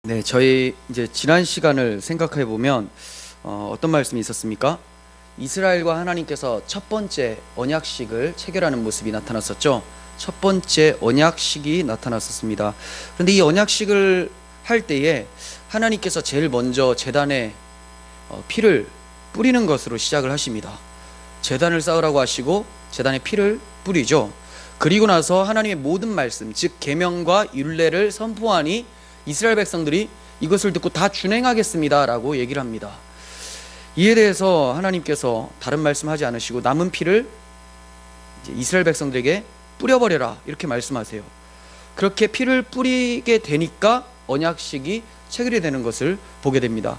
네, 저희 이제 지난 시간을 생각해 보면 어떤 말씀이 있었습니까? 이스라엘과 하나님께서 첫 번째 언약식을 체결하는 모습이 나타났었죠. 첫 번째 언약식이 나타났었습니다. 그런데 이 언약식을 할 때에 하나님께서 제일 먼저 제단에 피를 뿌리는 것으로 시작을 하십니다. 제단을 쌓으라고 하시고 제단에 피를 뿌리죠. 그리고 나서 하나님의 모든 말씀, 즉 계명과 율례를 선포하니 이스라엘 백성들이 이것을 듣고 다 준행하겠습니다 라고 얘기를 합니다. 이에 대해서 하나님께서 다른 말씀하지 않으시고 남은 피를 이제 이스라엘 백성들에게 뿌려버려라 이렇게 말씀하세요. 그렇게 피를 뿌리게 되니까 언약식이 체결이 되는 것을 보게 됩니다.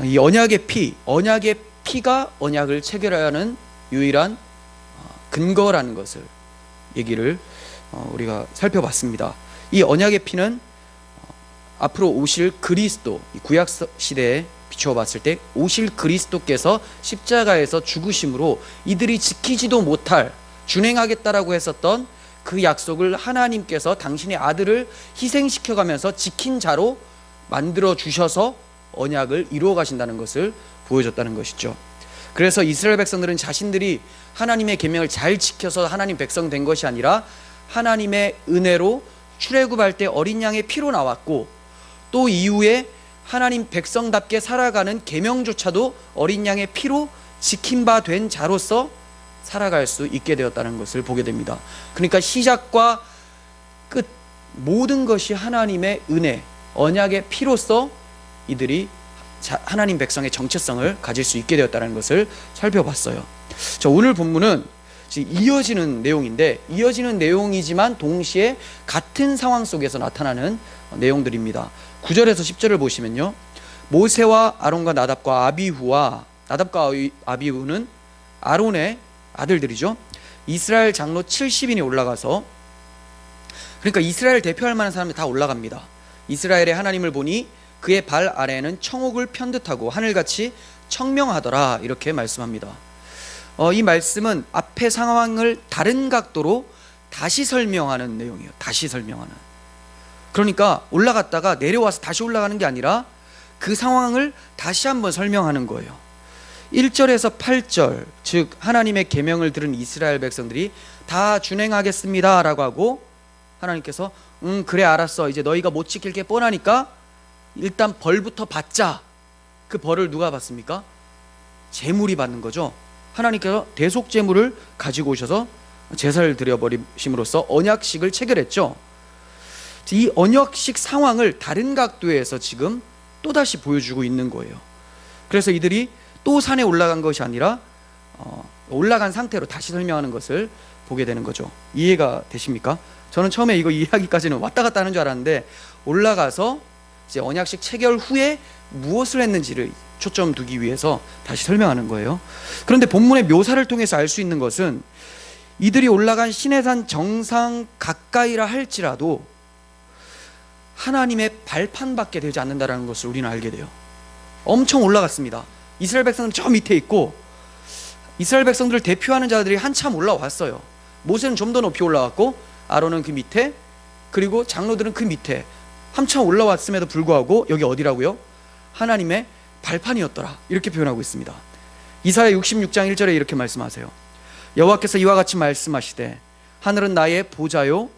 이 언약의 피가 언약을 체결하는 유일한 근거라는 것을 얘기를 우리가 살펴봤습니다. 이 언약의 피는 앞으로 오실 그리스도, 구약 시대에 비추어 봤을 때 오실 그리스도께서 십자가에서 죽으심으로 이들이 지키지도 못할, 준행하겠다라고 했었던 그 약속을 하나님께서 당신의 아들을 희생시켜 가면서 지킨 자로 만들어 주셔서 언약을 이루어 가신다는 것을 보여줬다는 것이죠. 그래서 이스라엘 백성들은 자신들이 하나님의 계명을 잘 지켜서 하나님 백성 된 것이 아니라 하나님의 은혜로 출애굽할 때 어린 양의 피로 나왔고, 또 이후에 하나님 백성답게 살아가는 계명조차도 어린 양의 피로 지킨 바 된 자로서 살아갈 수 있게 되었다는 것을 보게 됩니다. 그러니까 시작과 끝 모든 것이 하나님의 은혜, 언약의 피로서 이들이 하나님 백성의 정체성을 가질 수 있게 되었다는 것을 살펴봤어요. 자, 오늘 본문은 이어지는 내용인데, 이어지는 내용이지만 동시에 같은 상황 속에서 나타나는 내용들입니다. 9절에서 10절을 보시면요, 모세와 아론과 나답과 아비후와, 나답과 아비후는 아론의 아들들이죠. 이스라엘 장로 70인이 올라가서, 그러니까 이스라엘 대표할 만한 사람들이 다 올라갑니다. 이스라엘의 하나님을 보니 그의 발 아래에는 청옥을 편듯하고 하늘같이 청명하더라 이렇게 말씀합니다. 이 말씀은 앞의 상황을 다른 각도로 다시 설명하는 내용이에요. 다시 설명하는. 그러니까 올라갔다가 내려와서 다시 올라가는 게 아니라 그 상황을 다시 한번 설명하는 거예요. 1절에서 8절, 즉 하나님의 계명을 들은 이스라엘 백성들이 다 준행하겠습니다 라고 하고, 하나님께서 그래 알았어, 이제 너희가 못 지킬 게 뻔하니까 일단 벌부터 받자. 그 벌을 누가 받습니까? 제물이 받는 거죠. 하나님께서 대속 제물을 가지고 오셔서 제사를 드려버리심으로써 언약식을 체결했죠. 이 언약식 상황을 다른 각도에서 지금 또다시 보여주고 있는 거예요. 그래서 이들이 또 산에 올라간 것이 아니라 올라간 상태로 다시 설명하는 것을 보게 되는 거죠. 이해가 되십니까? 저는 처음에 이거 이해하기까지는 왔다 갔다 하는 줄 알았는데, 올라가서 이제 언약식 체결 후에 무엇을 했는지를 초점 두기 위해서 다시 설명하는 거예요. 그런데 본문의 묘사를 통해서 알 수 있는 것은 이들이 올라간 시내산 정상 가까이라 할지라도 하나님의 발판밖에 되지 않는다는 것을 우리는 알게 돼요. 엄청 올라갔습니다. 이스라엘 백성은 저 밑에 있고, 이스라엘 백성들을 대표하는 자들이 한참 올라왔어요. 모세는 좀 더 높이 올라왔고, 아론은 그 밑에, 그리고 장로들은 그 밑에 한참 올라왔음에도 불구하고 여기 어디라고요? 하나님의 발판이었더라 이렇게 표현하고 있습니다. 이사야 66장 1절에 이렇게 말씀하세요. 여호와께서 이와 같이 말씀하시되 하늘은 나의 보좌요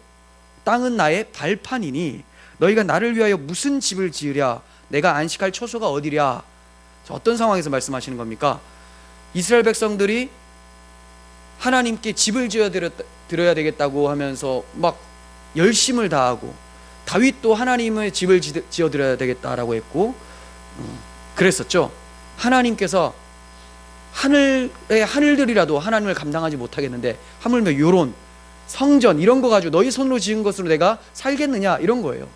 땅은 나의 발판이니 너희가 나를 위하여 무슨 집을 지으랴? 내가 안식할 처소가 어디랴? 어떤 상황에서 말씀하시는 겁니까? 이스라엘 백성들이 하나님께 집을 지어드려야 되겠다고 하면서 막 열심을 다하고, 다윗도 하나님의 집을 지어드려야 되겠다라고 했고 그랬었죠. 하나님께서 하늘의 하늘들이라도 하나님을 감당하지 못하겠는데 하물며 요런 성전 이런 거 가지고 너희 손으로 지은 것으로 내가 살겠느냐 이런 거예요.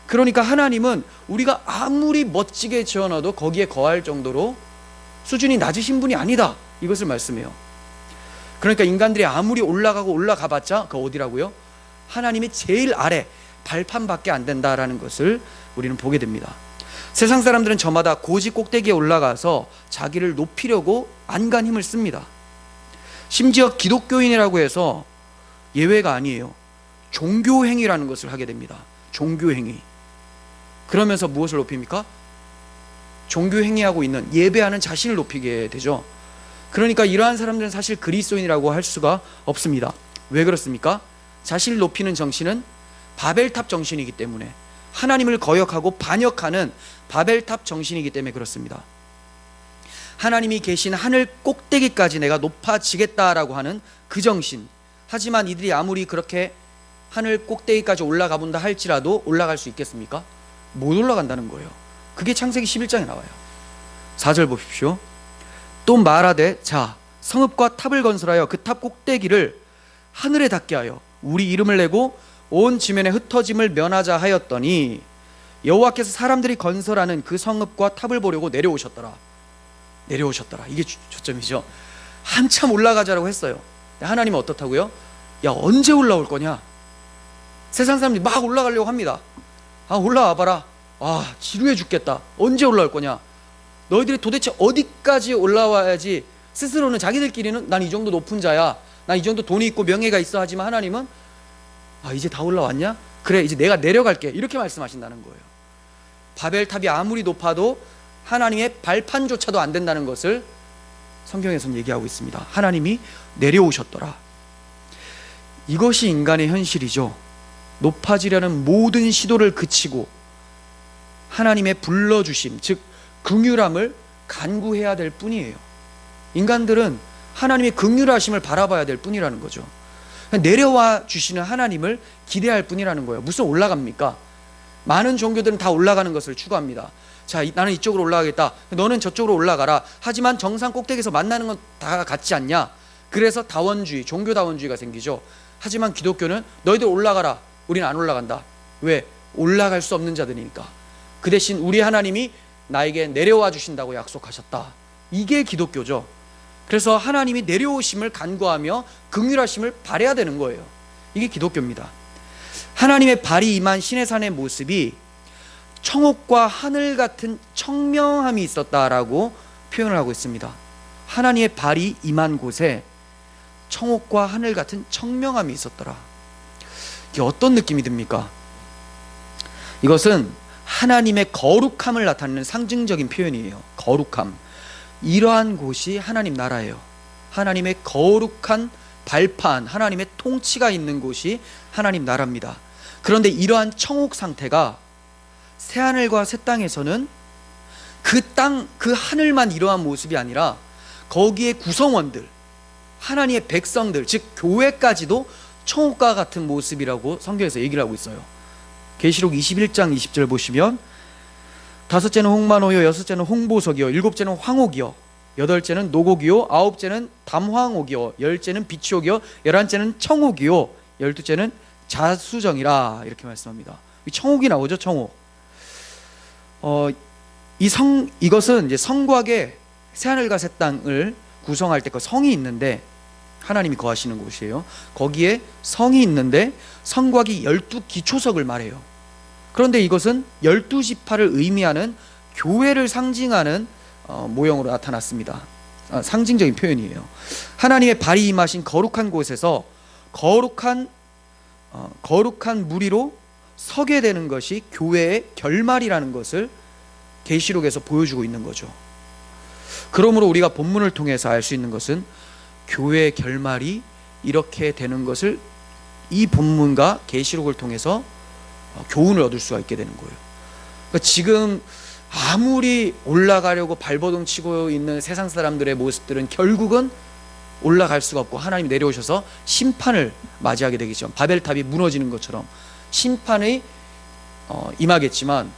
그러니까 하나님은 우리가 아무리 멋지게 지어놔도 거기에 거할 정도로 수준이 낮으신 분이 아니다 이것을 말씀해요. 그러니까 인간들이 아무리 올라가고 올라가봤자 그 어디라고요? 하나님이 제일 아래 발판밖에 안 된다라는 것을 우리는 보게 됩니다. 세상 사람들은 저마다 고지 꼭대기에 올라가서 자기를 높이려고 안간 힘을 씁니다. 심지어 기독교인이라고 해서 예외가 아니에요. 종교행위라는 것을 하게 됩니다. 종교행위. 그러면서 무엇을 높입니까? 종교 행위하고 있는, 예배하는 자신을 높이게 되죠. 그러니까 이러한 사람들은 사실 그리스도인이라고 할 수가 없습니다. 왜 그렇습니까? 자신을 높이는 정신은 바벨탑 정신이기 때문에, 하나님을 거역하고 반역하는 바벨탑 정신이기 때문에 그렇습니다. 하나님이 계신 하늘 꼭대기까지 내가 높아지겠다라고 하는 그 정신. 하지만 이들이 아무리 그렇게 하늘 꼭대기까지 올라가 본다 할지라도 올라갈 수 있겠습니까? 못 올라간다는 거예요. 그게 창세기 11장에 나와요. 4절 보십시오. 또 말하되 자 성읍과 탑을 건설하여 그 탑 꼭대기를 하늘에 닿게 하여 우리 이름을 내고 온 지면에 흩어짐을 면하자 하였더니 여호와께서 사람들이 건설하는 그 성읍과 탑을 보려고 내려오셨더라. 이게 초점이죠. 한참 올라가자라고 했어요. 하나님은 어떻다고요? 야, 언제 올라올 거냐? 세상 사람들이 막 올라가려고 합니다. 아, 올라와 봐라. 아, 지루해 죽겠다. 언제 올라올 거냐? 너희들이 도대체 어디까지 올라와야지 스스로는 자기들끼리는 난 이 정도 높은 자야, 난 이 정도 돈이 있고 명예가 있어 하지만 하나님은 아, 이제 다 올라왔냐? 그래, 이제 내가 내려갈게, 이렇게 말씀하신다는 거예요. 바벨탑이 아무리 높아도 하나님의 발판조차도 안 된다는 것을 성경에서는 얘기하고 있습니다. 하나님이 내려오셨더라. 이것이 인간의 현실이죠. 높아지려는 모든 시도를 그치고 하나님의 불러주심, 즉 긍휼함을 간구해야 될 뿐이에요. 인간들은 하나님의 긍휼하심을 바라봐야 될 뿐이라는 거죠. 내려와 주시는 하나님을 기대할 뿐이라는 거예요. 무슨 올라갑니까? 많은 종교들은 다 올라가는 것을 추구합니다. 자, 나는 이쪽으로 올라가겠다, 너는 저쪽으로 올라가라. 하지만 정상 꼭대기에서 만나는 건 다 같지 않냐? 그래서 다원주의, 종교다원주의가 생기죠. 하지만 기독교는 너희들 올라가라, 우리는 안 올라간다. 왜? 올라갈 수 없는 자들이니까. 그 대신 우리 하나님이 나에게 내려와 주신다고 약속하셨다. 이게 기독교죠. 그래서 하나님이 내려오심을 간구하며 긍휼하심을 바라야 되는 거예요. 이게 기독교입니다. 하나님의 발이 임한 시내산의 모습이 청옥과 하늘 같은 청명함이 있었다라고 표현을 하고 있습니다. 하나님의 발이 임한 곳에 청옥과 하늘 같은 청명함이 있었더라. 이게 어떤 느낌이 듭니까? 이것은 하나님의 거룩함을 나타내는 상징적인 표현이에요. 거룩함. 이러한 곳이 하나님 나라예요. 하나님의 거룩한 발판, 하나님의 통치가 있는 곳이 하나님 나라입니다. 그런데 이러한 청옥 상태가 새하늘과 새 땅에서는 그 땅, 그 하늘만 이러한 모습이 아니라 거기에 구성원들, 하나님의 백성들, 즉 교회까지도 청옥과 같은 모습이라고 성경에서 얘기를 하고 있어요. 계시록 21장 20절 보시면 다섯째는 홍만호요, 여섯째는 홍보석이요, 일곱째는 황옥이요, 여덟째는 노곡이요, 아홉째는 담황옥이요, 열째는 비치옥이요, 열한째는 청옥이요, 열두째는 자수정이라, 이렇게 말씀합니다. 청옥이 나오죠. 청옥. 이것은 이제 성곽에 새하늘과 새 땅을 구성할 때 그 성이 있는데 하나님이 거하시는 곳이에요. 거기에 성이 있는데 성곽이 12기초석을 말해요. 그런데 이것은 12지파를 의미하는 교회를 상징하는 모형으로 나타났습니다. 상징적인 표현이에요. 하나님의 발이 임하신 거룩한 곳에서 거룩한 무리로 서게 되는 것이 교회의 결말이라는 것을 계시록에서 보여주고 있는 거죠. 그러므로 우리가 본문을 통해서 알 수 있는 것은 교회의 결말이 이렇게 되는 것을 이 본문과 계시록을 통해서 교훈을 얻을 수가 있게 되는 거예요. 그러니까 지금 아무리 올라가려고 발버둥 치고 있는 세상 사람들의 모습들은 결국은 올라갈 수가 없고 하나님이 내려오셔서 심판을 맞이하게 되겠죠. 바벨탑이 무너지는 것처럼 심판이 임하겠지만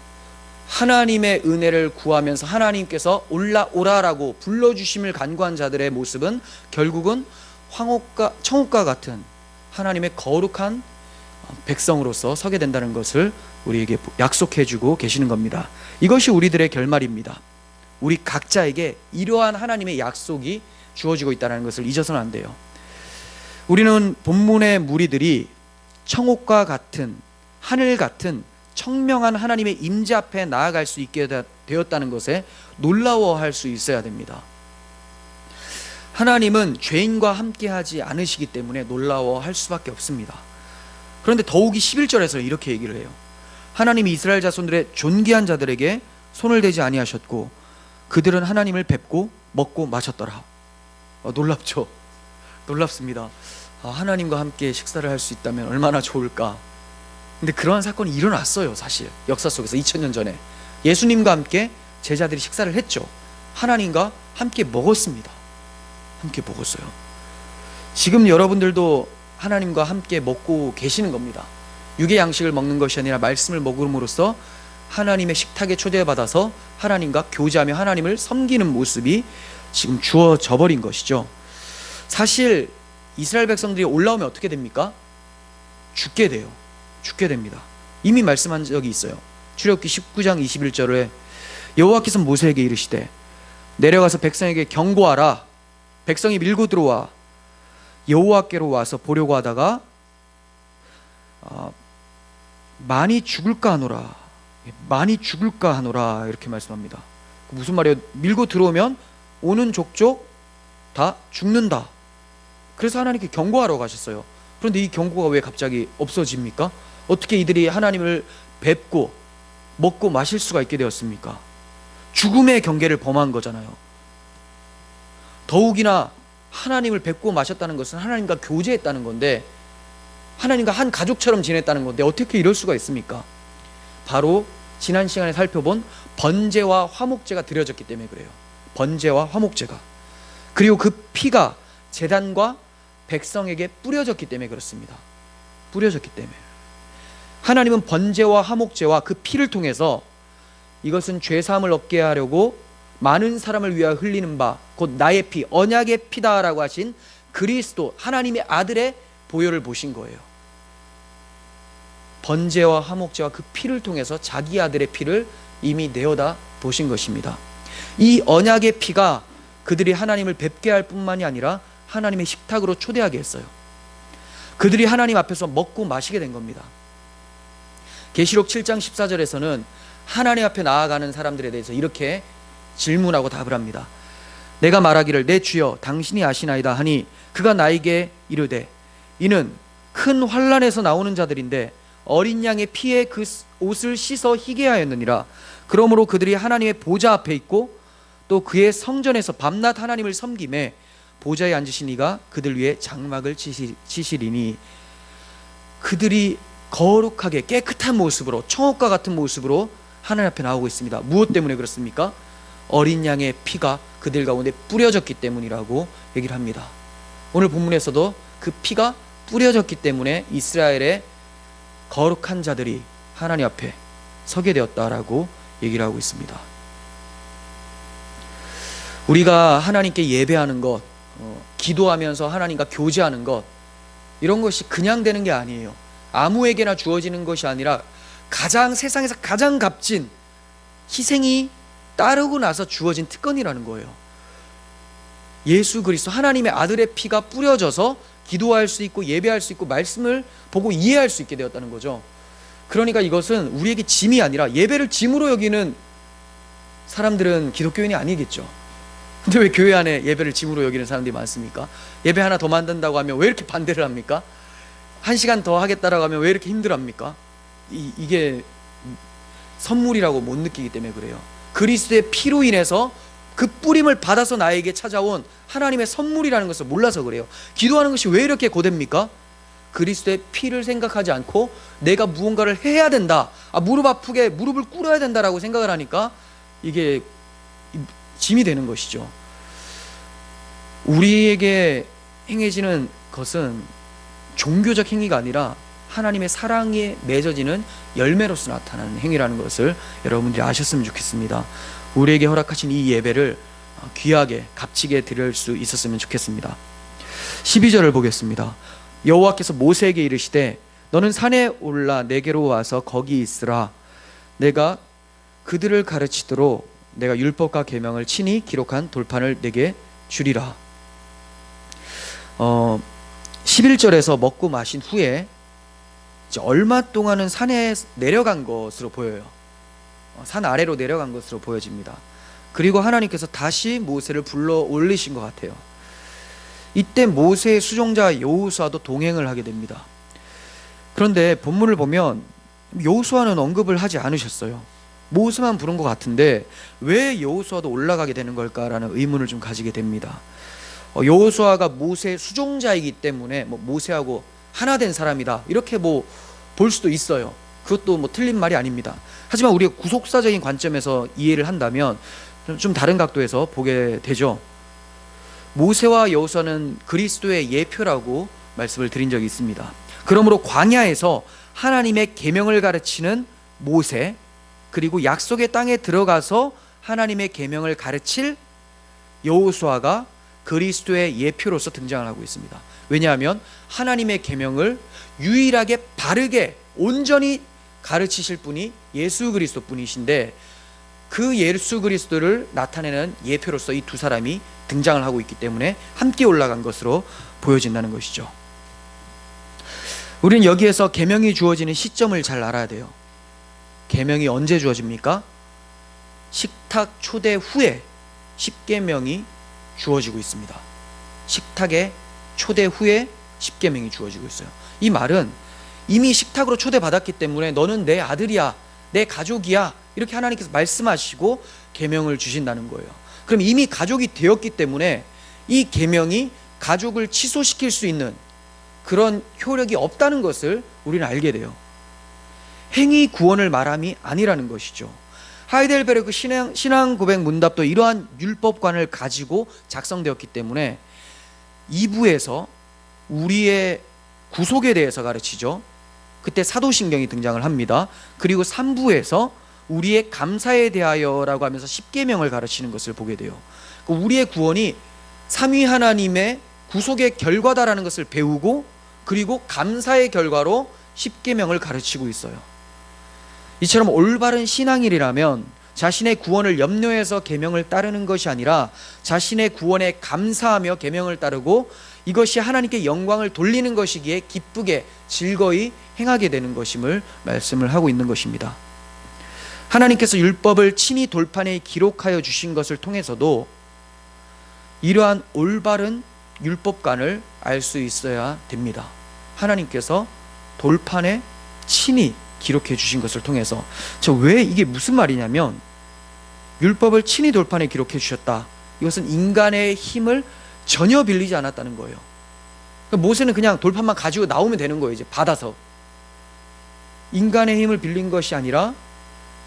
하나님의 은혜를 구하면서 하나님께서 올라오라라고 불러주심을 간구한 자들의 모습은 결국은 청옥과 같은 하나님의 거룩한 백성으로서 서게 된다는 것을 우리에게 약속해주고 계시는 겁니다. 이것이 우리들의 결말입니다. 우리 각자에게 이러한 하나님의 약속이 주어지고 있다는 것을 잊어서는 안 돼요. 우리는 본문의 무리들이 청옥과 같은 하늘 같은 청명한 하나님의 임재 앞에 나아갈 수 있게 되었다는 것에 놀라워할 수 있어야 됩니다. 하나님은 죄인과 함께하지 않으시기 때문에 놀라워할 수밖에 없습니다. 그런데 더욱이 11절에서 이렇게 얘기를 해요. 하나님이 이스라엘 자손들의 존귀한 자들에게 손을 대지 아니하셨고 그들은 하나님을 뵙고 먹고 마셨더라. 놀랍죠? 놀랍습니다. 하나님과 함께 식사를 할 수 있다면 얼마나 좋을까. 근데 그러한 사건이 일어났어요. 사실 역사 속에서 2000년 전에 예수님과 함께 제자들이 식사를 했죠. 하나님과 함께 먹었습니다. 함께 먹었어요. 지금 여러분들도 하나님과 함께 먹고 계시는 겁니다. 육의 양식을 먹는 것이 아니라 말씀을 먹음으로써 하나님의 식탁에 초대받아서 하나님과 교제하며 하나님을 섬기는 모습이 지금 주어져 버린 것이죠. 사실 이스라엘 백성들이 올라오면 어떻게 됩니까? 죽게 돼요. 죽게 됩니다. 이미 말씀한 적이 있어요. 출애굽기 19장 21절에 여호와께서 모세에게 이르시되 내려가서 백성에게 경고하라. 백성이 밀고 들어와 여호와께로 와서 보려고 하다가 많이 죽을까 하노라. 많이 죽을까 하노라. 이렇게 말씀합니다. 무슨 말이에요? 밀고 들어오면 오는 족족 다 죽는다. 그래서 하나님께 경고하러 가셨어요. 그런데 이 경고가 왜 갑자기 없어집니까? 어떻게 이들이 하나님을 뵙고 먹고 마실 수가 있게 되었습니까? 죽음의 경계를 범한 거잖아요. 더욱이나 하나님을 뵙고 마셨다는 것은 하나님과 교제했다는 건데, 하나님과 한 가족처럼 지냈다는 건데 어떻게 이럴 수가 있습니까? 바로 지난 시간에 살펴본 번제와 화목제가 드려졌기 때문에 그래요. 번제와 화목제가. 그리고 그 피가 제단과 백성에게 뿌려졌기 때문에 그렇습니다. 뿌려졌기 때문에. 하나님은 번제와 화목제와 그 피를 통해서 이것은 죄사함을 얻게 하려고 많은 사람을 위하여 흘리는 바 곧 나의 피, 언약의 피다라고 하신 그리스도 하나님의 아들의 보혈을 보신 거예요. 번제와 화목제와 그 피를 통해서 자기 아들의 피를 이미 내어다 보신 것입니다. 이 언약의 피가 그들이 하나님을 뵙게 할 뿐만이 아니라 하나님의 식탁으로 초대하게 했어요. 그들이 하나님 앞에서 먹고 마시게 된 겁니다. 계시록 7장 14절에서는 하나님 앞에 나아가는 사람들에 대해서 이렇게 질문하고 답을 합니다. 내가 말하기를 내 주여 당신이 아시나이다 하니 그가 나에게 이르되 이는 큰 환난에서 나오는 자들인데 어린 양의 피에 그 옷을 씻어 희게 하였느니라. 그러므로 그들이 하나님의 보좌 앞에 있고 또 그의 성전에서 밤낮 하나님을 섬김에 보좌에 앉으신 이가 그들 위에 장막을 치시리니, 그들이 거룩하게 깨끗한 모습으로 청옥과 같은 모습으로 하나님 앞에 나오고 있습니다. 무엇 때문에 그렇습니까? 어린 양의 피가 그들 가운데 뿌려졌기 때문이라고 얘기를 합니다. 오늘 본문에서도 그 피가 뿌려졌기 때문에 이스라엘의 거룩한 자들이 하나님 앞에 서게 되었다라고 얘기를 하고 있습니다. 우리가 하나님께 예배하는 것, 기도하면서 하나님과 교제하는 것, 이런 것이 그냥 되는 게 아니에요. 아무에게나 주어지는 것이 아니라 세상에서 가장 값진 희생이 따르고 나서 주어진 특권이라는 거예요. 예수 그리스도 하나님의 아들의 피가 뿌려져서 기도할 수 있고 예배할 수 있고 말씀을 보고 이해할 수 있게 되었다는 거죠. 그러니까 이것은 우리에게 짐이 아니라, 예배를 짐으로 여기는 사람들은 기독교인이 아니겠죠. 근데 왜 교회 안에 예배를 짐으로 여기는 사람들이 많습니까? 예배 하나 더 만든다고 하면 왜 이렇게 반대를 합니까? 1시간 더 하겠다라고 하면 왜 이렇게 힘들어합니까? 이게 선물이라고 못 느끼기 때문에 그래요. 그리스도의 피로 인해서 그 뿌림을 받아서 나에게 찾아온 하나님의 선물이라는 것을 몰라서 그래요. 기도하는 것이 왜 이렇게 고됩니까? 그리스도의 피를 생각하지 않고 내가 무언가를 해야 된다, 무릎 아프게 무릎을 꿇어야 된다라고 생각을 하니까 이게 짐이 되는 것이죠. 우리에게 행해지는 것은 종교적 행위가 아니라 하나님의 사랑에 맺어지는 열매로서 나타나는 행위라는 것을 여러분들이 아셨으면 좋겠습니다. 우리에게 허락하신 이 예배를 귀하게 값지게 드릴 수 있었으면 좋겠습니다. 12절을 보겠습니다. 여호와께서 모세에게 이르시되 너는 산에 올라 내게로 와서 거기 있으라. 내가 그들을 가르치도록 내가 율법과 계명을 친히 기록한 돌판을 내게 주리라. 11절에서 먹고 마신 후에 이제 얼마 동안은 산에 내려간 것으로 보여요. 산 아래로 내려간 것으로 보여집니다. 그리고 하나님께서 다시 모세를 불러 올리신 것 같아요. 이때 모세의 수종자 여호수아도 동행을 하게 됩니다. 그런데 본문을 보면 여호수아는 언급을 하지 않으셨어요. 모세만 부른 것 같은데 왜 여호수아도 올라가게 되는 걸까라는 의문을 좀 가지게 됩니다. 여호수아가 모세의 수종자이기 때문에 모세하고 하나 된 사람이다 이렇게 볼 수도 있어요. 그것도 틀린 말이 아닙니다. 하지만 우리가 구속사적인 관점에서 이해를 한다면 좀 다른 각도에서 보게 되죠. 모세와 여호수아는 그리스도의 예표라고 말씀을 드린 적이 있습니다. 그러므로 광야에서 하나님의 계명을 가르치는 모세, 그리고 약속의 땅에 들어가서 하나님의 계명을 가르칠 여호수아가 그리스도의 예표로서 등장을 하고 있습니다. 왜냐하면 하나님의 계명을 유일하게 바르게 온전히 가르치실 분이 예수 그리스도 뿐이신데, 그 예수 그리스도를 나타내는 예표로서 이 두 사람이 등장을 하고 있기 때문에 함께 올라간 것으로 보여진다는 것이죠. 우리는 여기에서 계명이 주어지는 시점을 잘 알아야 돼요. 계명이 언제 주어집니까? 식탁 초대 후에 십계명이 주어지고 있습니다. 식탁의 초대 후에 십계명이 주어지고 있어요. 이 말은 이미 식탁으로 초대받았기 때문에 너는 내 아들이야, 내 가족이야, 이렇게 하나님께서 말씀하시고 계명을 주신다는 거예요. 그럼 이미 가족이 되었기 때문에 이 계명이 가족을 취소시킬 수 있는 그런 효력이 없다는 것을 우리는 알게 돼요. 행위 구원을 말함이 아니라는 것이죠. 하이델베르크 신앙 고백 문답도 이러한 율법관을 가지고 작성되었기 때문에 2부에서 우리의 구속에 대해서 가르치죠. 그때 사도신경이 등장을 합니다. 그리고 3부에서 우리의 감사에 대하여라고 하면서 십계명을 가르치는 것을 보게 돼요. 우리의 구원이 삼위 하나님의 구속의 결과다라는 것을 배우고, 그리고 감사의 결과로 십계명을 가르치고 있어요. 이처럼 올바른 신앙인이라면 자신의 구원을 염려해서 계명을 따르는 것이 아니라 자신의 구원에 감사하며 계명을 따르고, 이것이 하나님께 영광을 돌리는 것이기에 기쁘게 즐거이 행하게 되는 것임을 말씀을 하고 있는 것입니다. 하나님께서 율법을 친히 돌판에 기록하여 주신 것을 통해서도 이러한 올바른 율법관을 알 수 있어야 됩니다. 하나님께서 돌판에 친히 기록해 주신 것을 통해서. 왜 이게 무슨 말이냐면, 율법을 친히 돌판에 기록해 주셨다, 이것은 인간의 힘을 전혀 빌리지 않았다는 거예요. 모세는 그냥 돌판만 가지고 나오면 되는 거예요. 이제 받아서 인간의 힘을 빌린 것이 아니라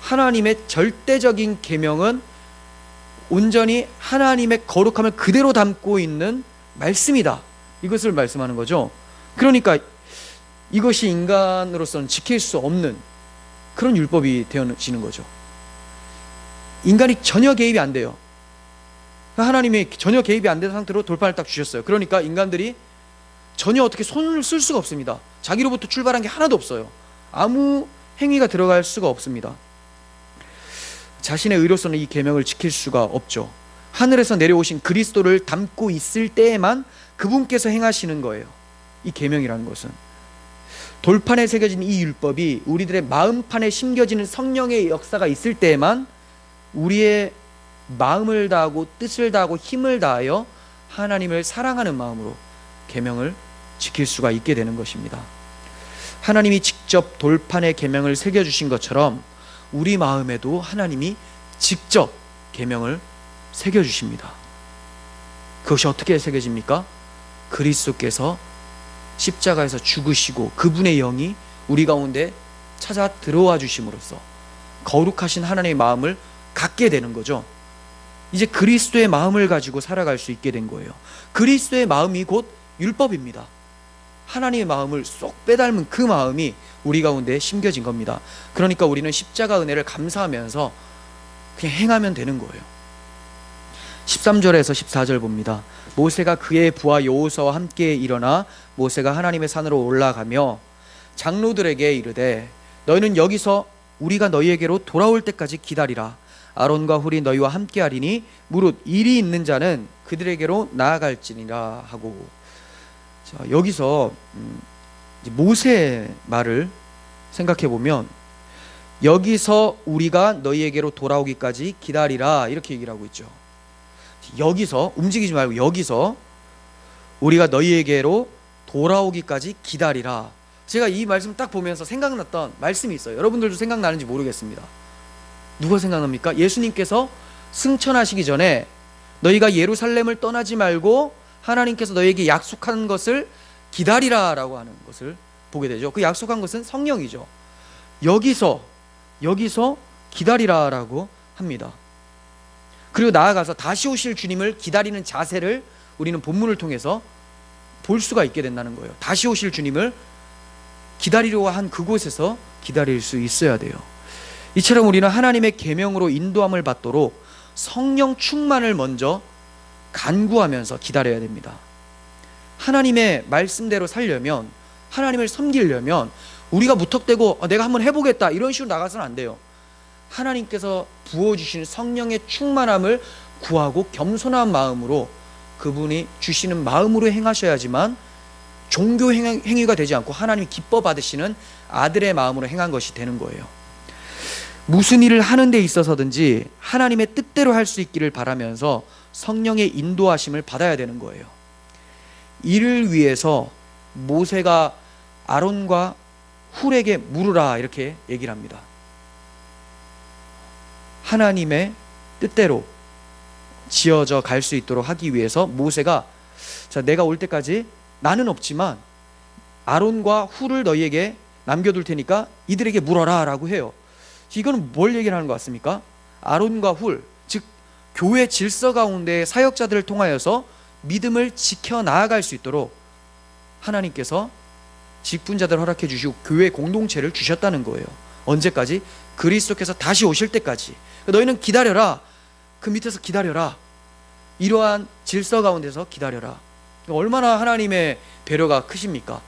하나님의 절대적인 계명은 온전히 하나님의 거룩함을 그대로 담고 있는 말씀이다, 이것을 말씀하는 거죠. 그러니까 이것이 인간으로서는 지킬 수 없는 그런 율법이 되어지는 거죠. 인간이 전혀 개입이 안 돼요. 하나님이 전혀 개입이 안 된 상태로 돌판을 딱 주셨어요. 그러니까 인간들이 전혀 어떻게 손을 쓸 수가 없습니다. 자기로부터 출발한 게 하나도 없어요. 아무 행위가 들어갈 수가 없습니다. 자신의 의로서는 이 계명을 지킬 수가 없죠. 하늘에서 내려오신 그리스도를 담고 있을 때에만 그분께서 행하시는 거예요. 이 계명이라는 것은 돌판에 새겨진 이 율법이 우리들의 마음판에 심겨지는 성령의 역사가 있을 때에만 우리의 마음을 다하고 뜻을 다하고 힘을 다하여 하나님을 사랑하는 마음으로 계명을 지킬 수가 있게 되는 것입니다. 하나님이 직접 돌판에 계명을 새겨주신 것처럼 우리 마음에도 하나님이 직접 계명을 새겨주십니다. 그것이 어떻게 새겨집니까? 그리스도께서 십자가에서 죽으시고 그분의 영이 우리 가운데 찾아 들어와 주심으로써 거룩하신 하나님의 마음을 갖게 되는 거죠. 이제 그리스도의 마음을 가지고 살아갈 수 있게 된 거예요. 그리스도의 마음이 곧 율법입니다. 하나님의 마음을 쏙 빼닮은 그 마음이 우리 가운데 심겨진 겁니다. 그러니까 우리는 십자가 은혜를 감사하면서 그냥 행하면 되는 거예요. 13절에서 14절 봅니다. 모세가 그의 부하 여호수아와 함께 일어나 모세가 하나님의 산으로 올라가며 장로들에게 이르되 너희는 여기서 우리가 너희에게로 돌아올 때까지 기다리라. 아론과 훌이 너희와 함께 하리니 무릇 일이 있는 자는 그들에게로 나아갈지니라 하고. 자, 여기서 모세의 말을 생각해 보면 여기서 우리가 너희에게로 돌아오기까지 기다리라 이렇게 얘기를 하고 있죠. 여기서 움직이지 말고 여기서 우리가 너희에게로 돌아오기까지 기다리라. 제가 이 말씀 딱 보면서 생각났던 말씀이 있어요. 여러분들도 생각나는지 모르겠습니다. 누가 생각납니까? 예수님께서 승천하시기 전에 너희가 예루살렘을 떠나지 말고 하나님께서 너희에게 약속한 것을 기다리라 라고 하는 것을 보게 되죠. 그 약속한 것은 성령이죠. 여기서 기다리라 라고 합니다. 그리고 나아가서 다시 오실 주님을 기다리는 자세를 우리는 본문을 통해서 볼 수가 있게 된다는 거예요. 다시 오실 주님을 기다리려고 한 그곳에서 기다릴 수 있어야 돼요. 이처럼 우리는 하나님의 계명으로 인도함을 받도록 성령 충만을 먼저 간구하면서 기다려야 됩니다. 하나님의 말씀대로 살려면, 하나님을 섬기려면 우리가 무턱대고 내가 한번 해보겠다 이런 식으로 나가서는 안 돼요. 하나님께서 부어주시는 성령의 충만함을 구하고 겸손한 마음으로, 그분이 주시는 마음으로 행하셔야지만 종교 행위가 되지 않고 하나님이 기뻐 받으시는 아들의 마음으로 행한 것이 되는 거예요. 무슨 일을 하는 데 있어서든지 하나님의 뜻대로 할 수 있기를 바라면서 성령의 인도하심을 받아야 되는 거예요. 이를 위해서 모세가 아론과 훌에게 물으라 이렇게 얘기를 합니다. 하나님의 뜻대로 지어져 갈 수 있도록 하기 위해서 모세가, 자, 내가 올 때까지 나는 없지만 아론과 훌을 너희에게 남겨둘 테니까 이들에게 물어라 라고 해요. 이거는 뭘 얘기를 하는 것 같습니까? 아론과 훌, 즉 교회 질서 가운데 사역자들을 통하여서 믿음을 지켜나아갈 수 있도록 하나님께서 직분자들을 허락해 주시고 교회 공동체를 주셨다는 거예요. 언제까지? 그리스도께서 다시 오실 때까지. 너희는 기다려라. 그 밑에서 기다려라. 이러한 질서 가운데서 기다려라. 얼마나 하나님의 배려가 크십니까?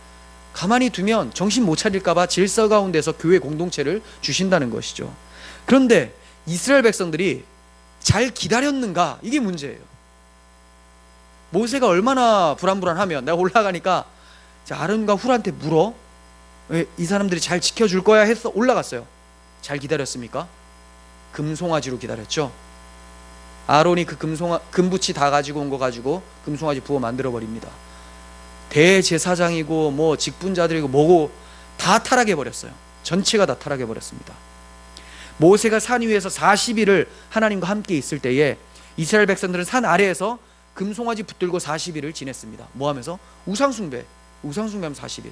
가만히 두면 정신 못 차릴까봐 질서 가운데서 교회 공동체를 주신다는 것이죠. 그런데 이스라엘 백성들이 잘 기다렸는가? 이게 문제예요. 모세가 얼마나 불안불안하면 내가 올라가니까 아론과 훌한테 물어. 이 사람들이 잘 지켜줄 거야 해서 올라갔어요. 잘 기다렸습니까? 금송아지로 기다렸죠. 아론이 그 금붙이 다 가지고 온 거 가지고 금송아지 부어 만들어 버립니다. 대제사장이고 뭐 직분자들이고 뭐고 다 타락해 버렸어요. 전체가 다 타락해 버렸습니다. 모세가 산 위에서 40일을 하나님과 함께 있을 때에 이스라엘 백성들은 산 아래에서 금송아지 붙들고 40일을 지냈습니다. 뭐 하면서? 우상숭배하면 40일.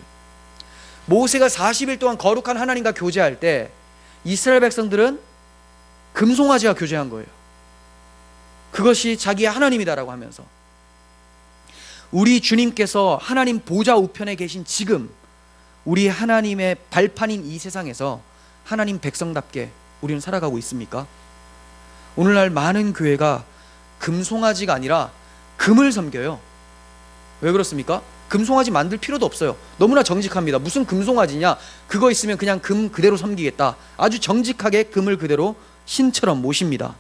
모세가 40일 동안 거룩한 하나님과 교제할 때 이스라엘 백성들은 금송아지와 교제한 거예요. 그것이 자기의 하나님이다라고 하면서. 우리 주님께서 하나님 보좌 우편에 계신 지금 우리 하나님의 발판인 이 세상에서 하나님 백성답게 우리는 살아가고 있습니까? 오늘날 많은 교회가 금송아지가 아니라 금을 섬겨요. 왜 그렇습니까? 금송아지 만들 필요도 없어요. 너무나 정직합니다. 무슨 금송아지냐? 그거 있으면 그냥 금 그대로 섬기겠다. 아주 정직하게 금을 그대로 신처럼 모십니다.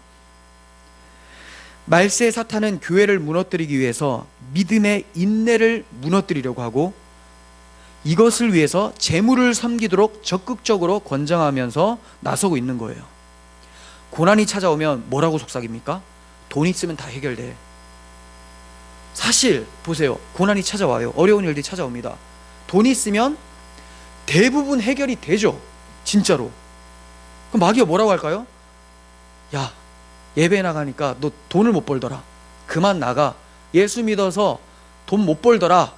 말세의 사탄은 교회를 무너뜨리기 위해서 믿음의 인내를 무너뜨리려고 하고, 이것을 위해서 재물을 섬기도록 적극적으로 권장하면서 나서고 있는 거예요. 고난이 찾아오면 뭐라고 속삭입니까? 돈 있으면 다 해결돼. 사실 보세요. 고난이 찾아와요. 어려운 일들이 찾아옵니다. 돈이 있으면 대부분 해결이 되죠. 진짜로. 그럼 마귀가 뭐라고 할까요? 야, 예배 나가니까 너 돈을 못 벌더라. 그만 나가. 예수 믿어서 돈 못 벌더라.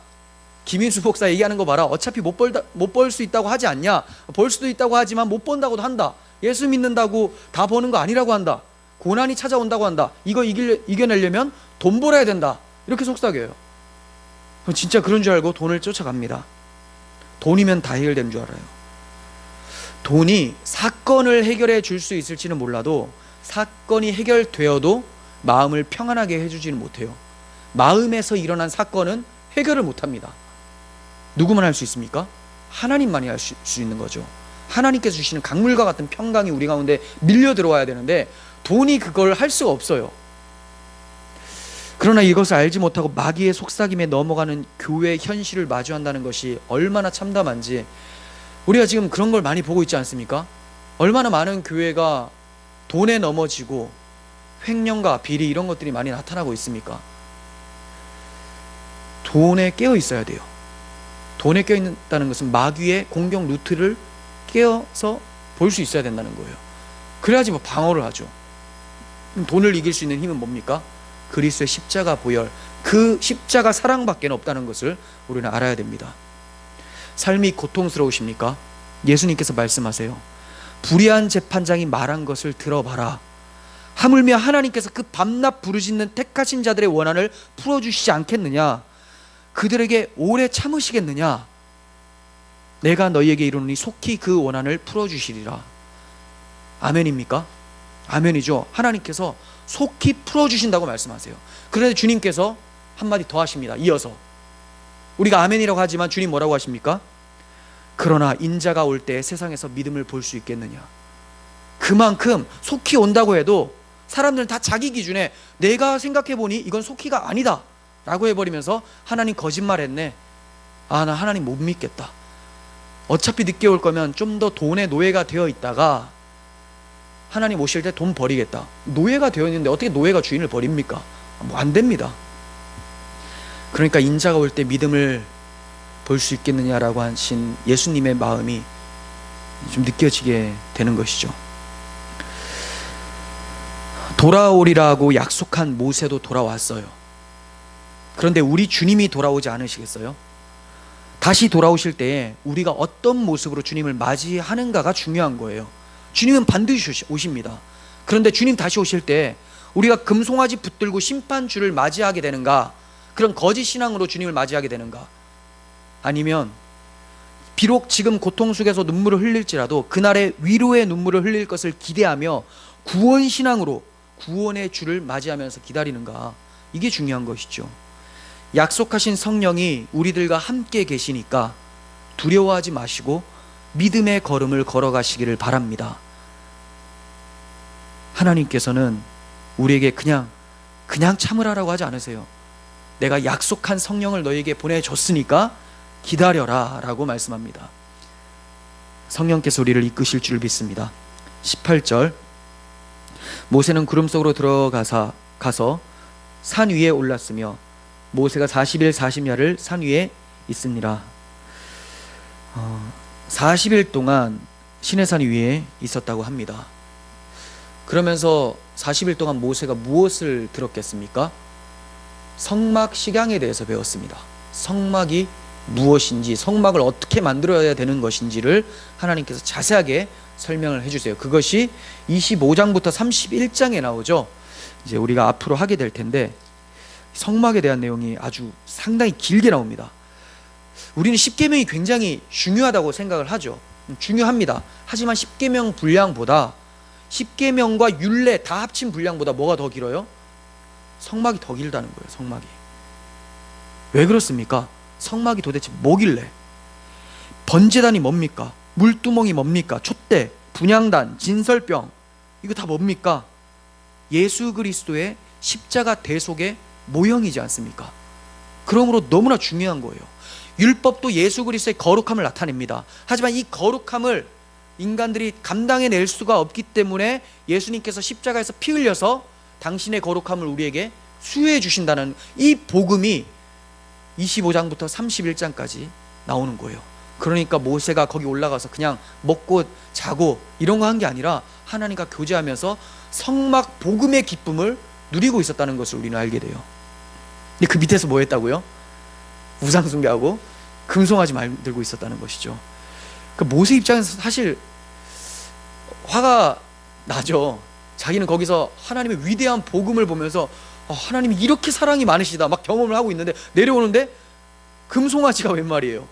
김인수 목사 얘기하는 거 봐라. 어차피 못 벌 수 있다고 하지 않냐? 벌 수도 있다고 하지만 못 번다고도 한다. 예수 믿는다고 다 버는 거 아니라고 한다. 고난이 찾아온다고 한다. 이거 이겨내려면 돈 벌어야 된다. 이렇게 속삭여요. 진짜 그런 줄 알고 돈을 쫓아갑니다. 돈이면 다 해결되는 줄 알아요. 돈이 사건을 해결해 줄 수 있을지는 몰라도 사건이 해결되어도 마음을 평안하게 해주지는 못해요. 마음에서 일어난 사건은 해결을 못합니다. 누구만 할 수 있습니까? 하나님만이 할 수 있는 거죠. 하나님께서 주시는 강물과 같은 평강이 우리 가운데 밀려 들어와야 되는데 돈이 그걸 할 수가 없어요. 그러나 이것을 알지 못하고 마귀의 속삭임에 넘어가는 교회의 현실을 마주한다는 것이 얼마나 참담한지 우리가 지금 그런 걸 많이 보고 있지 않습니까? 얼마나 많은 교회가 돈에 넘어지고 횡령과 비리 이런 것들이 많이 나타나고 있습니까? 돈에 깨어 있어야 돼요. 돈에 껴있다는 것은 마귀의 공격 루트를 깨어서 볼 수 있어야 된다는 거예요. 그래야지 뭐 방어를 하죠. 돈을 이길 수 있는 힘은 뭡니까? 그리스도의 십자가 보혈, 그 십자가 사랑밖에 없다는 것을 우리는 알아야 됩니다. 삶이 고통스러우십니까? 예수님께서 말씀하세요. 불의한 재판장이 말한 것을 들어봐라. 하물며 하나님께서 그 밤낮 부르짖는 택하신 자들의 원한을 풀어주시지 않겠느냐? 그들에게 오래 참으시겠느냐? 내가 너희에게 이르노니 속히 그 원한을 풀어주시리라. 아멘입니까? 아멘이죠. 하나님께서 속히 풀어주신다고 말씀하세요. 그런데 주님께서 한마디 더 하십니다. 이어서 우리가 아멘이라고 하지만 주님 뭐라고 하십니까? 그러나 인자가 올 때 세상에서 믿음을 볼 수 있겠느냐? 그만큼 속히 온다고 해도 사람들은 다 자기 기준에 내가 생각해보니 이건 속히가 아니다 라고 해버리면서 하나님 거짓말했네, 아 나 하나님 못 믿겠다, 어차피 늦게 올 거면 좀 더 돈의 노예가 되어 있다가 하나님 오실 때 돈 버리겠다. 노예가 되어 있는데 어떻게 노예가 주인을 버립니까? 뭐 안 됩니다. 그러니까 인자가 올 때 믿음을 볼 수 있겠느냐라고 하신 예수님의 마음이 좀 느껴지게 되는 것이죠. 돌아오리라고 약속한 모세도 돌아왔어요. 그런데 우리 주님이 돌아오지 않으시겠어요? 다시 돌아오실 때에 우리가 어떤 모습으로 주님을 맞이하는가가 중요한 거예요. 주님은 반드시 오십니다. 그런데 주님 다시 오실 때 우리가 금송아지 붙들고 심판주를 맞이하게 되는가, 그런 거짓 신앙으로 주님을 맞이하게 되는가, 아니면 비록 지금 고통 속에서 눈물을 흘릴지라도 그날의 위로의 눈물을 흘릴 것을 기대하며 구원 신앙으로 구원의 주를 맞이하면서 기다리는가, 이게 중요한 것이죠. 약속하신 성령이 우리들과 함께 계시니까 두려워하지 마시고 믿음의 걸음을 걸어가시기를 바랍니다. 하나님께서는 우리에게 그냥 참으라라고 하지 않으세요. 내가 약속한 성령을 너에게 보내줬으니까 기다려라 라고 말씀합니다. 성령께서 우리를 이끄실 줄 믿습니다. 18절, 모세는 구름 속으로 들어가서 산 위에 올랐으며 모세가 40일 40야를 산 위에 있으니라. 40일 동안 시내산 위에 있었다고 합니다. 그러면서 40일 동안 모세가 무엇을 들었겠습니까? 성막 식양에 대해서 배웠습니다. 성막이 무엇인지, 성막을 어떻게 만들어야 되는 것인지를 하나님께서 자세하게 설명을 해주세요. 그것이 25장부터 31장에 나오죠. 이제 우리가 앞으로 하게 될 텐데 성막에 대한 내용이 아주 상당히 길게 나옵니다. 우리는 십계명이 굉장히 중요하다고 생각을 하죠. 중요합니다. 하지만 십계명 분량보다, 십계명과 율례 다 합친 분량보다 뭐가 더 길어요? 성막이 더 길다는 거예요. 성막이. 왜 그렇습니까? 성막이 도대체 뭐길래? 번제단이 뭡니까? 물두멍이 뭡니까? 촛대, 분향단, 진설병, 이거 다 뭡니까? 예수 그리스도의 십자가 대속의 모형이지 않습니까? 그러므로 너무나 중요한 거예요. 율법도 예수 그리스도의 거룩함을 나타냅니다. 하지만 이 거룩함을 인간들이 감당해낼 수가 없기 때문에 예수님께서 십자가에서 피 흘려서 당신의 거룩함을 우리에게 수여해 주신다는 이 복음이 25장부터 31장까지 나오는 거예요. 그러니까 모세가 거기 올라가서 그냥 먹고 자고 이런 거 한 게 아니라 하나님과 교제하면서 성막 복음의 기쁨을 누리고 있었다는 것을 우리는 알게 돼요. 근데 그 밑에서 뭐 했다고요? 우상 숭배하고 금송아지 만들고 있었다는 것이죠. 그 모세 입장에서 사실 화가 나죠. 자기는 거기서 하나님의 위대한 복음을 보면서 하나님이 이렇게 사랑이 많으시다 막 경험을 하고 있는데 내려오는데 금송아지가 웬 말이에요?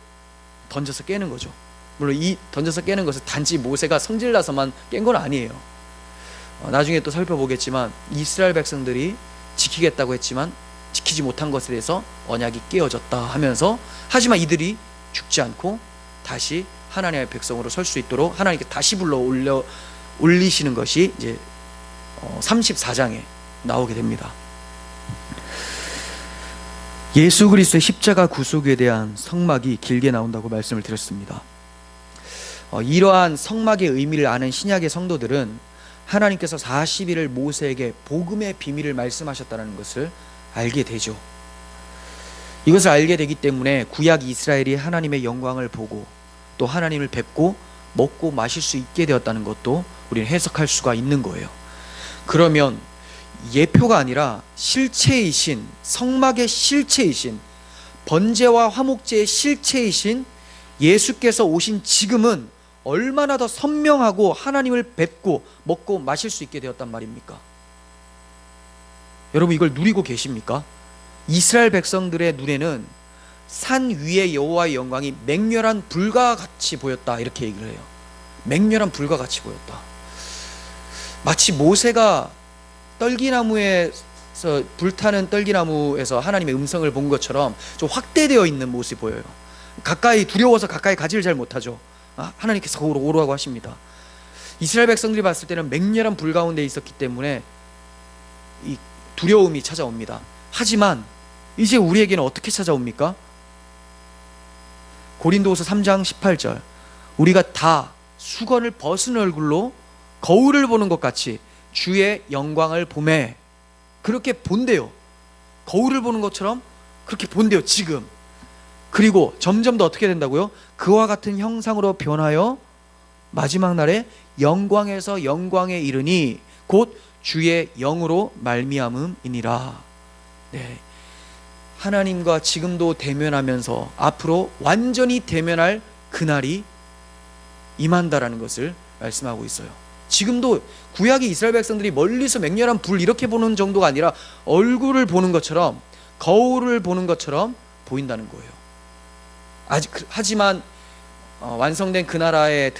던져서 깨는 거죠. 물론 이 던져서 깨는 것은 단지 모세가 성질나서만 깬 건 아니에요. 나중에 또 살펴보겠지만 이스라엘 백성들이 지키겠다고 했지만 지키지 못한 것에 대해서 언약이 깨어졌다 하면서, 하지만 이들이 죽지 않고 다시 하나님의 백성으로 설 수 있도록 하나님께 다시 불러 올리시는 것이 이제 34장에 나오게 됩니다. 예수 그리스도의 십자가 구속에 대한 성막이 길게 나온다고 말씀을 드렸습니다. 이러한 성막의 의미를 아는 신약의 성도들은 하나님께서 40일을 모세에게 복음의 비밀을 말씀하셨다는 것을 알게 되죠. 이것을 알게 되기 때문에 구약 이스라엘이 하나님의 영광을 보고 또 하나님을 뵙고 먹고 마실 수 있게 되었다는 것도 우리는 해석할 수가 있는 거예요. 그러면 예표가 아니라 실체이신, 성막의 실체이신, 번제와 화목제의 실체이신 예수께서 오신 지금은 얼마나 더 선명하고 하나님을 뵙고 먹고 마실 수 있게 되었단 말입니까? 여러분, 이걸 누리고 계십니까? 이스라엘 백성들의 눈에는 산 위의 여호와의 영광이 맹렬한 불과 같이 보였다, 이렇게 얘기를 해요. 맹렬한 불과 같이 보였다. 마치 모세가 떨기나무에서, 불타는 떨기나무에서 하나님의 음성을 본 것처럼 좀 확대되어 있는 모습이 보여요. 가까이, 두려워서 가까이 가지를 잘 못하죠. 하나님께서 오라고 하십니다. 이스라엘 백성들이 봤을 때는 맹렬한 불 가운데 있었기 때문에 이 두려움이 찾아옵니다. 하지만 이제 우리에게는 어떻게 찾아옵니까? 고린도후서 3장 18절, 우리가 다 수건을 벗은 얼굴로 거울을 보는 것 같이 주의 영광을 보매, 그렇게 본대요. 거울을 보는 것처럼 그렇게 본대요, 지금. 그리고 점점 더 어떻게 된다고요? 그와 같은 형상으로 변하여 마지막 날에 영광에서 영광에 이르니 곧 주의 영으로 말미암음이니라. 네, 하나님과 지금도 대면하면서 앞으로 완전히 대면할 그날이 임한다라는 것을 말씀하고 있어요. 지금도 구약의 이스라엘 백성들이 멀리서 맹렬한 불 이렇게 보는 정도가 아니라 얼굴을 보는 것처럼, 거울을 보는 것처럼 보인다는 거예요. 하지만 완성된 그 나라에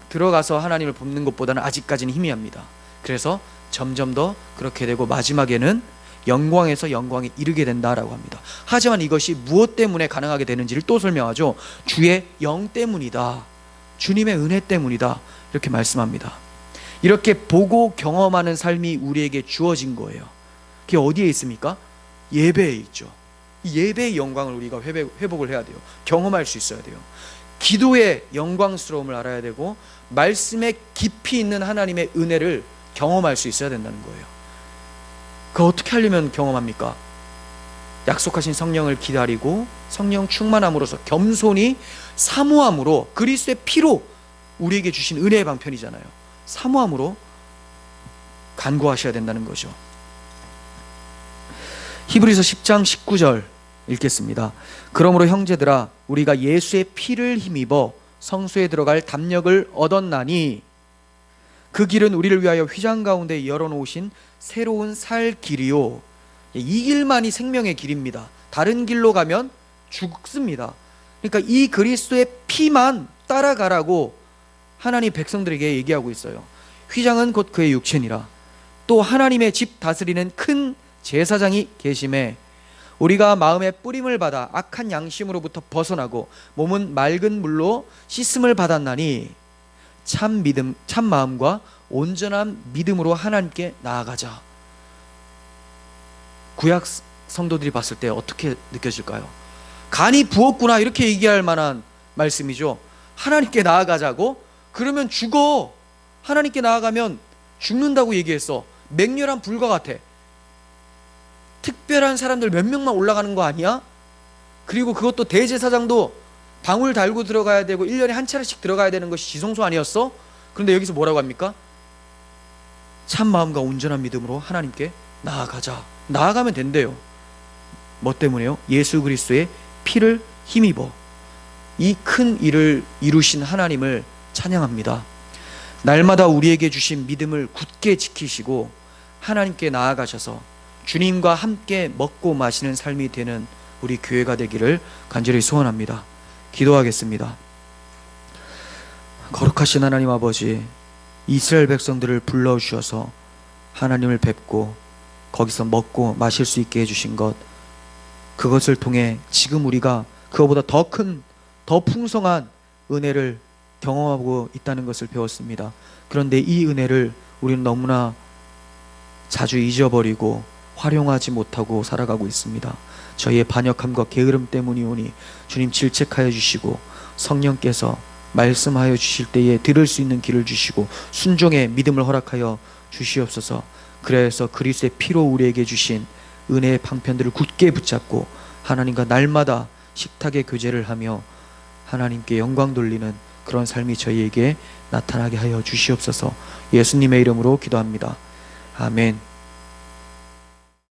들어가서 하나님을 뵙는 것보다는 아직까지는 희미합니다. 그래서 점점 더 그렇게 되고 마지막에는 영광에서 영광에 이르게 된다라고 합니다. 하지만 이것이 무엇 때문에 가능하게 되는지를 또 설명하죠. 주의 영 때문이다, 주님의 은혜 때문이다, 이렇게 말씀합니다. 이렇게 보고 경험하는 삶이 우리에게 주어진 거예요. 그게 어디에 있습니까? 예배에 있죠. 이 예배의 영광을 우리가 회복을 해야 돼요. 경험할 수 있어야 돼요. 기도의 영광스러움을 알아야 되고 말씀에 깊이 있는 하나님의 은혜를 경험할 수 있어야 된다는 거예요. 그거 어떻게 하려면 경험합니까? 약속하신 성령을 기다리고 성령 충만함으로써 겸손히 사모함으로, 그리스도의 피로 우리에게 주신 은혜의 방편이잖아요. 사모함으로 간구하셔야 된다는 거죠. 히브리서 10장 19절 읽겠습니다. 그러므로 형제들아, 우리가 예수의 피를 힘입어 성소에 들어갈 담력을 얻었나니 그 길은 우리를 위하여 휘장 가운데 열어놓으신 새로운 살 길이요, 이 길만이 생명의 길입니다. 다른 길로 가면 죽습니다. 그러니까 이 그리스도의 피만 따라가라고 하나님 백성들에게 얘기하고 있어요. 휘장은 곧 그의 육체니라. 또 하나님의 집 다스리는 큰 제사장이 계심에 우리가 마음의 뿌림을 받아 악한 양심으로부터 벗어나고 몸은 맑은 물로 씻음을 받았나니 참 믿음, 참 마음과 온전한 믿음으로 하나님께 나아가자. 구약 성도들이 봤을 때 어떻게 느껴질까요? 간이 부었구나, 이렇게 얘기할 만한 말씀이죠. 하나님께 나아가자고? 그러면 죽어. 하나님께 나아가면 죽는다고 얘기했어. 맹렬한 불과 같아. 특별한 사람들 몇 명만 올라가는 거 아니야? 그리고 그것도 대제사장도 방울 달고 들어가야 되고 1년에 한 차례씩 들어가야 되는 것이 지성소 아니었어? 그런데 여기서 뭐라고 합니까? 참 마음과 온전한 믿음으로 하나님께 나아가자. 나아가면 된대요. 뭐 때문에요? 예수 그리스도의 피를 힘입어 이 큰 일을 이루신 하나님을 찬양합니다. 날마다 우리에게 주신 믿음을 굳게 지키시고 하나님께 나아가셔서 주님과 함께 먹고 마시는 삶이 되는 우리 교회가 되기를 간절히 소원합니다. 기도하겠습니다. 거룩하신 하나님 아버지, 이스라엘 백성들을 불러주셔서 하나님을 뵙고 거기서 먹고 마실 수 있게 해주신 것, 그것을 통해 지금 우리가 그거보다 더 큰, 더 풍성한 은혜를 경험하고 있다는 것을 배웠습니다. 그런데 이 은혜를 우리는 너무나 자주 잊어버리고 활용하지 못하고 살아가고 있습니다. 저희의 반역함과 게으름 때문이오니 주님 질책하여 주시고 성령께서 말씀하여 주실 때에 들을 수 있는 길을 주시고 순종의 믿음을 허락하여 주시옵소서. 그래서 그리스도의 피로 우리에게 주신 은혜의 방편들을 굳게 붙잡고 하나님과 날마다 식탁의 교제를 하며 하나님께 영광 돌리는 그런 삶이 저희에게 나타나게 하여 주시옵소서. 예수님의 이름으로 기도합니다. 아멘.